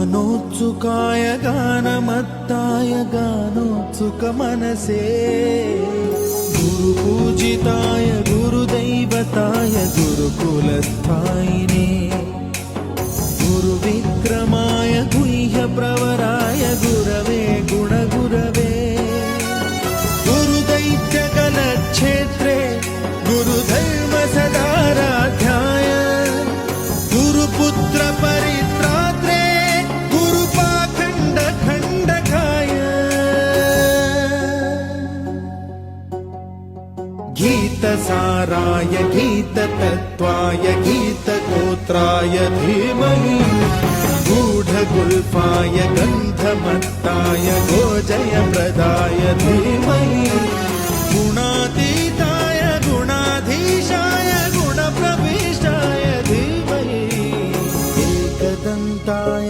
गानोत्सुकाय गानमत्ताय गानोत्सुकमनसे गुरुपूजिताय गुरुदैवताय गुरुकुलस्थायिने गुरुविक्रमाय गुह्यप्रवराय गुरवे गुणगुरवे गुरुदैत्यकलक्षेत्रे गुरुधर्मसदाराध्याय गुरुपुत्र परित्रात्रे गुरुपाखण्डखण्डकाय गीतसाराय गीततत्त्वाय गीतगोत्राय धीमहि गूढगुल्फाय गन्धमत्ताय गोजयप्रदाय धीमहि गुणातीताय गुणाधीशाय गुणप्रविष्टाय धीमहि एकदन्ताय